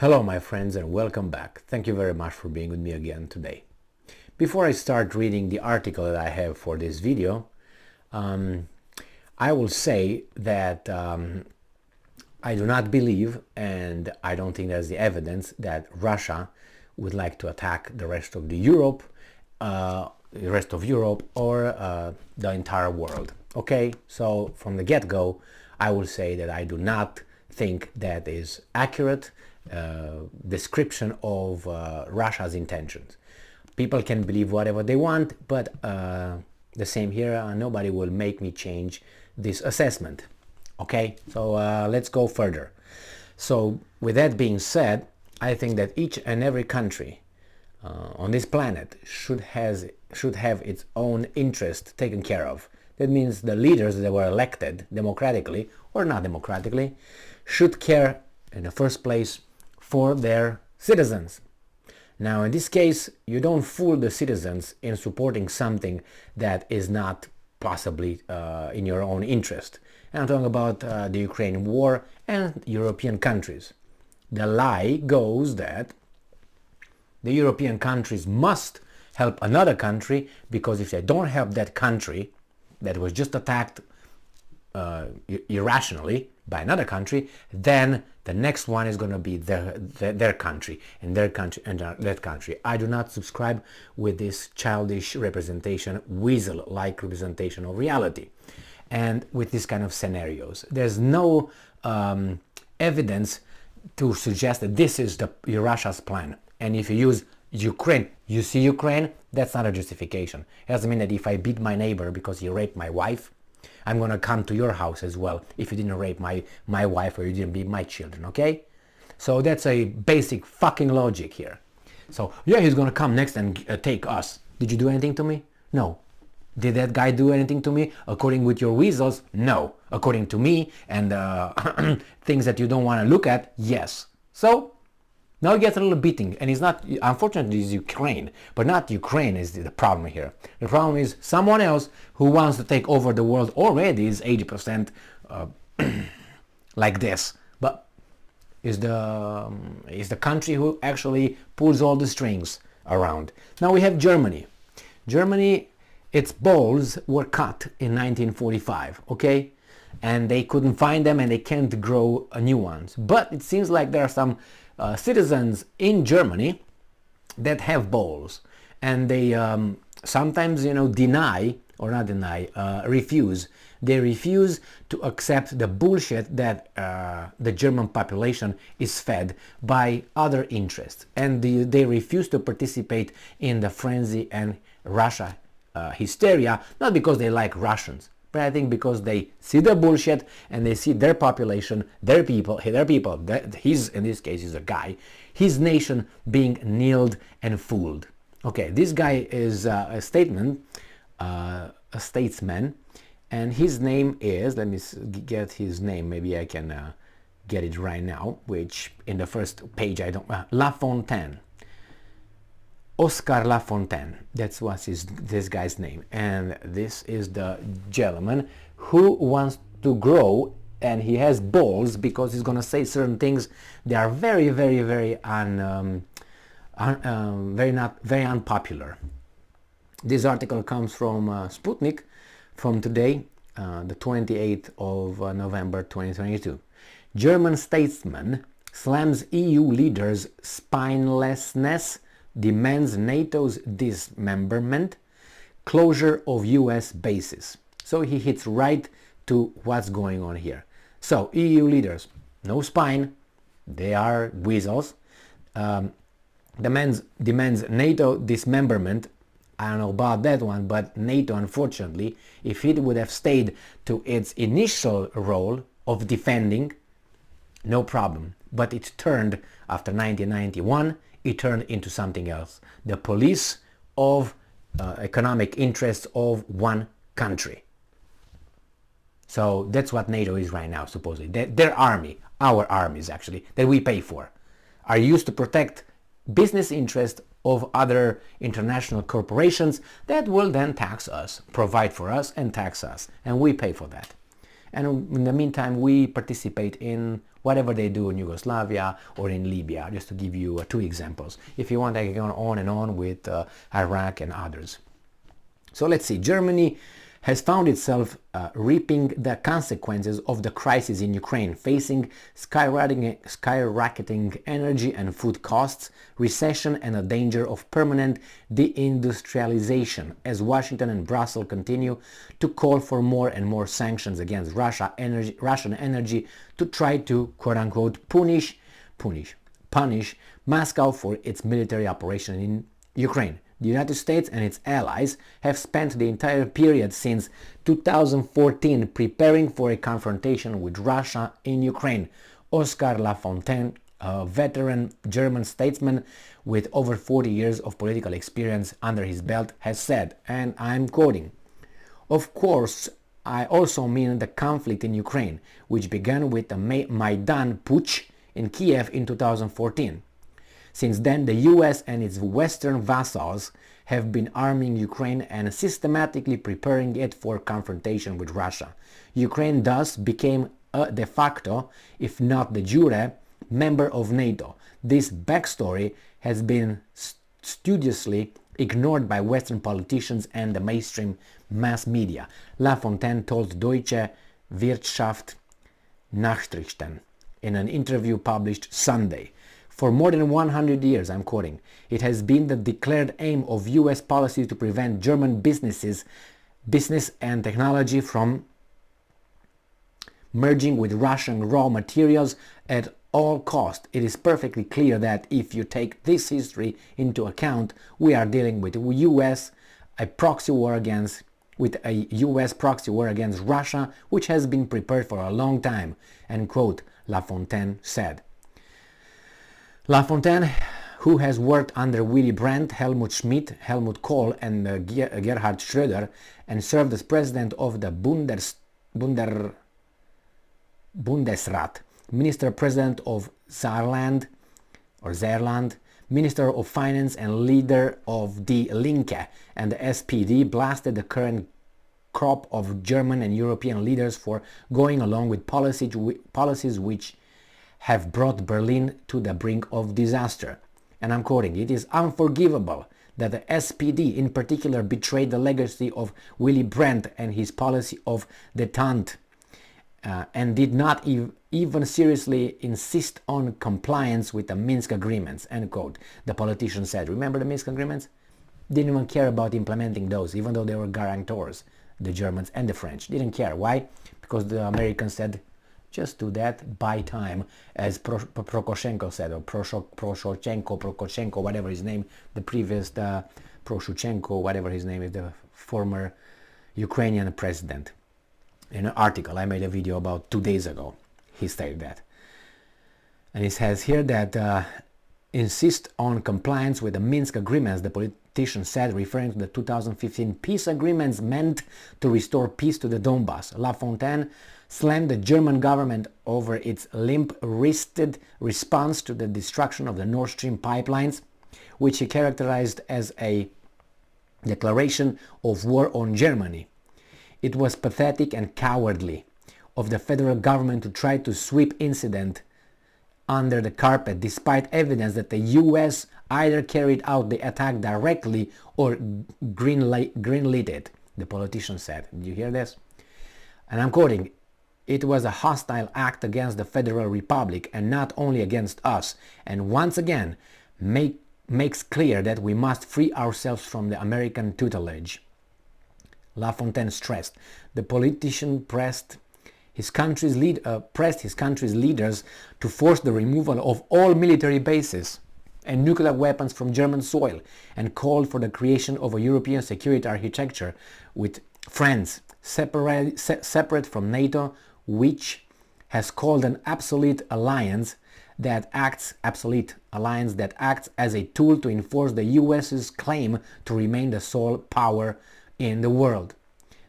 Hello my friends and welcome back. Thank you very much for being with me again today. Before I start reading the article that I have for this video, I will say that I do not believe, and I don't think there's the evidence, that Russia would like to attack the rest of Europe or the entire world. Okay, so from the get-go, I will say that I do not think that is accurate description of Russia's intentions. People can believe whatever they want, but the same here, nobody will make me change this assessment. Okay, so let's go further. So with that being said, I think that each and every country on this planet should have its own interest taken care of. That means the leaders that were elected democratically or not democratically should care in the first place for their citizens. Now in this case, you don't fool the citizens in supporting something that is not possibly in your own interest. And I'm talking about the Ukraine war and European countries. The lie goes that the European countries must help another country, because if they don't help that country that was just attacked irrationally by another country, then the next one is going to be their country and their country and that country. I do not subscribe with this childish representation, weasel-like representation of reality, and with this kind of scenarios. There's no evidence to suggest that this is Russia's plan. And if you use Ukraine, you see Ukraine, that's not a justification. It doesn't mean that if I beat my neighbor because he raped my wife, I'm gonna come to your house as well if you didn't rape my wife or you didn't beat my children, okay? So that's a basic fucking logic here. So yeah, he's gonna come next and take us. Did you do anything to me? No. Did that guy do anything to me? According with your weasels? No. According to me and things that you don't want to look at? Yes. So now he gets a little beating, and it's not, unfortunately, it's Ukraine, but not Ukraine is the problem here. The problem is someone else who wants to take over the world already is 80% like this, but is the country who actually pulls all the strings around. Now we have Germany. Germany, its balls were cut in 1945, okay? And they couldn't find them and they can't grow new ones. But it seems like there are some citizens in Germany that have balls, and they sometimes, refuse. They refuse to accept the bullshit that the German population is fed by other interests, and they refuse to participate in the frenzy and Russia hysteria, not because they like Russians, but I think because they see the bullshit and they see their population, their people, his, in this case is a guy, his nation being kneeled and fooled. Okay, this guy is a statesman, and his name is, let me get his name, maybe I can get it right now, which in the first page I don't, Lafontaine. Oscar Lafontaine, that's what's this guy's name, and this is the gentleman who wants to grow, and he has balls because he's gonna say certain things that are very, very, very very unpopular. This article comes from Sputnik from today, the 28th of November 2022. German statesman slams EU leaders' spinelessness, demands NATO's dismemberment, closure of US bases. So he hits right to what's going on here. So EU leaders, no spine, they are weasels, demands NATO dismemberment. I don't know about that one, but NATO, unfortunately, if it would have stayed to its initial role of defending, no problem. But it turned, after 1991, it turned into something else. The police of economic interests of one country. So that's what NATO is right now, supposedly. Their army, our armies actually, that we pay for, are used to protect business interests of other international corporations that will then tax us, provide for us and tax us, and we pay for that. and in the meantime we participate in whatever they do in Yugoslavia or in Libya, just to give you two examples. If you want, I can go on and on with Iraq and others. So let's see, Germany has found itself reaping the consequences of the crisis in Ukraine, facing skyrocketing energy and food costs, recession, and a danger of permanent deindustrialization as Washington and Brussels continue to call for more and more sanctions against Russian energy to try to, quote-unquote, punish Moscow for its military operation in Ukraine. The United States and its allies have spent the entire period since 2014 preparing for a confrontation with Russia in Ukraine. Oskar Lafontaine, a veteran German statesman with over 40 years of political experience under his belt, has said, and I'm quoting, "Of course, I also mean the conflict in Ukraine, which began with the Maidan Putsch in Kiev in 2014. Since then, the US and its Western vassals have been arming Ukraine and systematically preparing it for confrontation with Russia. Ukraine thus became a de facto, if not de jure, member of NATO. This backstory has been studiously ignored by Western politicians and the mainstream mass media," Lafontaine told Deutsche Wirtschaft Nachrichten in an interview published Sunday. "For more than 100 years, I'm quoting, it has been the declared aim of US policy to prevent German business and technology from merging with Russian raw materials at all costs. It is perfectly clear that if you take this history into account, we are dealing with a US proxy war against Russia, which has been prepared for a long time," end quote, Lafontaine said. Lafontaine, who has worked under Willy Brandt, Helmut Schmidt, Helmut Kohl, and Gerhard Schröder, and served as president of the Bundesrat, minister-president of Saarland, minister of finance and leader of Die Linke and the SPD, blasted the current crop of German and European leaders for going along with policies which have brought Berlin to the brink of disaster. And I'm quoting, "It is unforgivable that the SPD in particular betrayed the legacy of Willy Brandt and his policy of détente and did not even seriously insist on compliance with the Minsk agreements," end quote, the politician said. Remember the Minsk agreements? Didn't even care about implementing those, even though they were guarantors, the Germans and the French. Didn't care. Why? Because the Americans said, just do that, buy time, as Prokoshenko said, or Prokoshenko, whatever his name, the previous, Poroshenko, whatever his name is, the former Ukrainian president. In an article I made a video about 2 days ago, he stated that. And he says here that insist on compliance with the Minsk agreements, the politician said, referring to the 2015 peace agreements meant to restore peace to the Donbass. Lafontaine slammed the German government over its limp-wristed response to the destruction of the Nord Stream pipelines, which he characterized as a declaration of war on Germany. "It was pathetic and cowardly of the federal government to try to sweep incident under the carpet, despite evidence that the US either carried out the attack directly or greenlit it," the politician said. Did you hear this? And I'm quoting, "It was a hostile act against the Federal Republic and not only against us, and once again makes clear that we must free ourselves from the American tutelage," Lafontaine stressed. The politician pressed his country's leaders to force the removal of all military bases and nuclear weapons from German soil, and called for the creation of a European security architecture with France separate from NATO, which has called an obsolete alliance that acts as a tool to enforce the US's claim to remain the sole power in the world.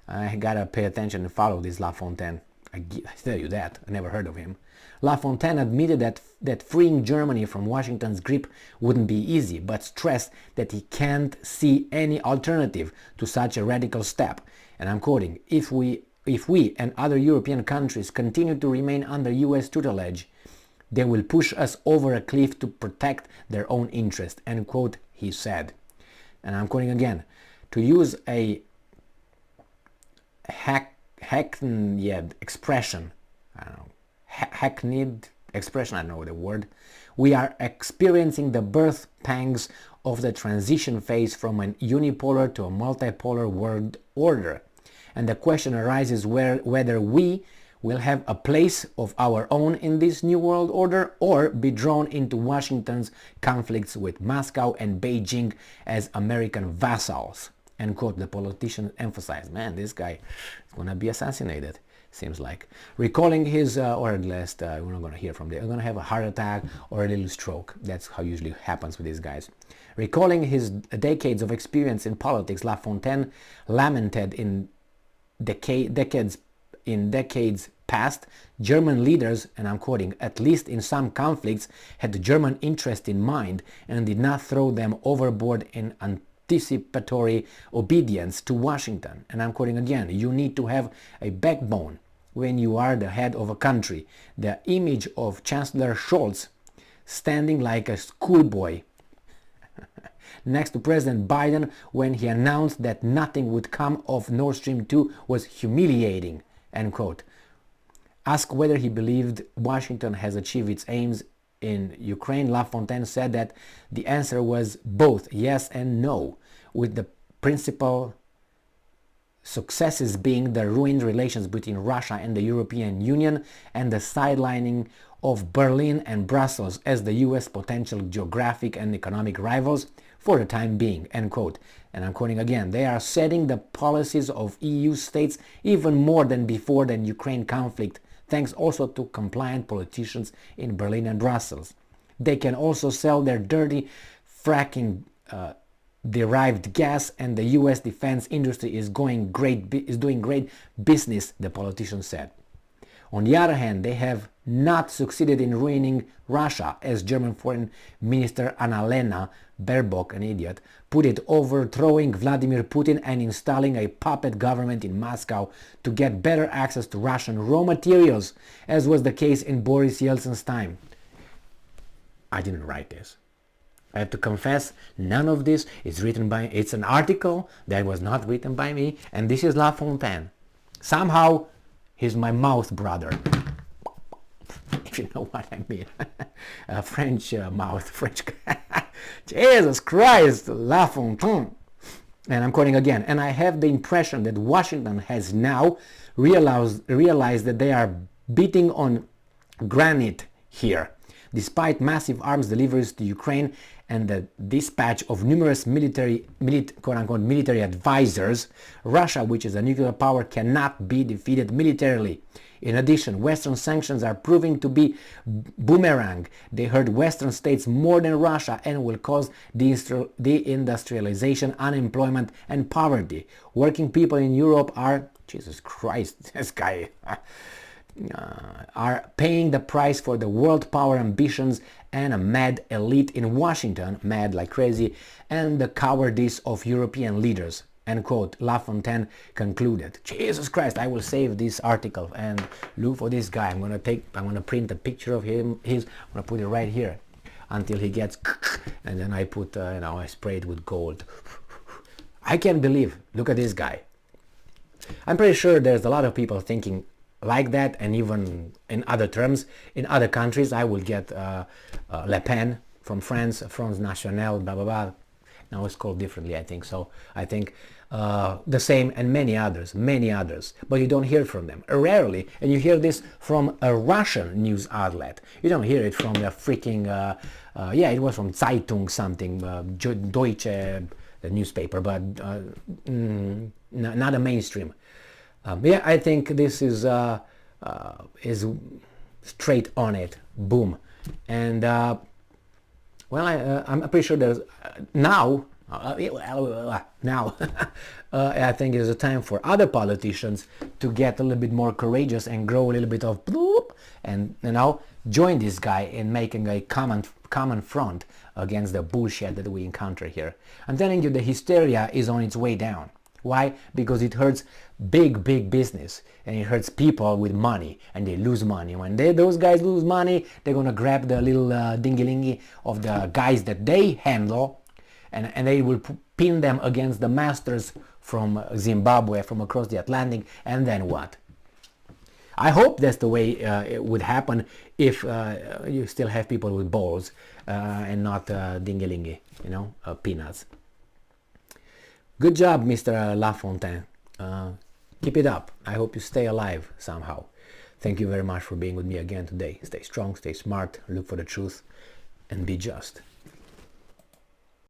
I gotta pay attention and follow this Lafontaine. I tell you that, I never heard of him. Lafontaine admitted that freeing Germany from Washington's grip wouldn't be easy, but stressed that he can't see any alternative to such a radical step. And I'm quoting, if we if we and other European countries continue to remain under US tutelage, they will push us over a cliff to protect their own interest, end quote, he said. And I'm quoting again, to use a hackneyed expression, I don't know, hackneyed expression, I don't know the word, we are experiencing the birth pangs of the transition phase from an unipolar to a multipolar world order. And the question arises whether we will have a place of our own in this new world order or be drawn into Washington's conflicts with Moscow and Beijing as American vassals. End quote, the politician emphasized. Man, this guy is going to be assassinated, seems like. Recalling his, or at least we're not going to hear from there, we're going to have a heart attack or a little stroke. That's how usually happens with these guys. Recalling his decades of experience in politics, Lafontaine lamented in decades past, German leaders, and I'm quoting, at least in some conflicts, had the German interest in mind and did not throw them overboard in anticipatory obedience to Washington. And I'm quoting again, you need to have a backbone when you are the head of a country. The image of Chancellor Scholz standing like a schoolboy next to President Biden when he announced that nothing would come of Nord Stream 2 was humiliating, end quote. Asked whether he believed Washington has achieved its aims in Ukraine, Lafontaine said that the answer was both yes and no, with the principal successes being the ruined relations between Russia and the European Union and the sidelining of Berlin and Brussels as the US potential geographic and economic rivals for the time being, end quote. And I'm quoting again, they are setting the policies of EU states even more than before the Ukraine conflict, thanks also to compliant politicians in Berlin and Brussels. They can also sell their dirty fracking derived gas, and the US defense industry is doing great business, the politician said. On the other hand, they have not succeeded in ruining Russia, as German Foreign Minister Annalena Baerbock, an idiot, put it, overthrowing Vladimir Putin and installing a puppet government in Moscow to get better access to Russian raw materials, as was the case in Boris Yeltsin's time. I didn't write this. I have to confess, none of this is written by, it's an article that was not written by me, and this is Lafontaine. Somehow, he's my mouth brother, if you know what I mean. French mouth, French. Jesus Christ, Lafontaine. And I'm quoting again, and I have the impression that Washington has now realized that they are beating on granite here. Despite massive arms deliveries to Ukraine and the dispatch of numerous quote-unquote military advisors, Russia, which is a nuclear power, cannot be defeated militarily. In addition, Western sanctions are proving to be boomerang. They hurt Western states more than Russia and will cause deindustrialization, unemployment, and poverty. Working people in Europe are, Jesus Christ, this guy, are paying the price for the world power ambitions and a mad elite in Washington, mad like crazy, and the cowardice of European leaders, end quote. Lafontaine concluded. Jesus Christ, I will save this article and look for this guy. I'm gonna print a picture of him. I'm gonna put it right here until he gets, and then I put, I spray it with gold. I can't believe. Look at this guy. I'm pretty sure there's a lot of people thinking like that, and even in other terms, in other countries, I will get Le Pen from France, Front National, blah blah blah. Now it's called differently, I think. So I think the same, and many others, but you don't hear from them. Rarely, and you hear this from a Russian news outlet. You don't hear it from the freaking, it was from Zeitung something, Deutsche, the newspaper, but not a mainstream. I think this is straight on it, boom, and I'm pretty sure there's now. I think it's a time for other politicians to get a little bit more courageous and grow a little bit of bloop, and join this guy in making a common front against the bullshit that we encounter here. I'm telling you, the hysteria is on its way down. Why? Because it hurts big business, and it hurts people with money, and they lose money. When those guys lose money, they're gonna grab the little dingy-lingy of the guys that they handle, and they will pin them against the masters from Zimbabwe, from across the Atlantic, and then what? I hope that's the way it would happen if you still have people with balls and not dingy-lingy, peanuts. Good job, Mr. Lafontaine. Keep it up. I hope you stay alive somehow. Thank you very much for being with me again today. Stay strong, stay smart, look for the truth, and be just.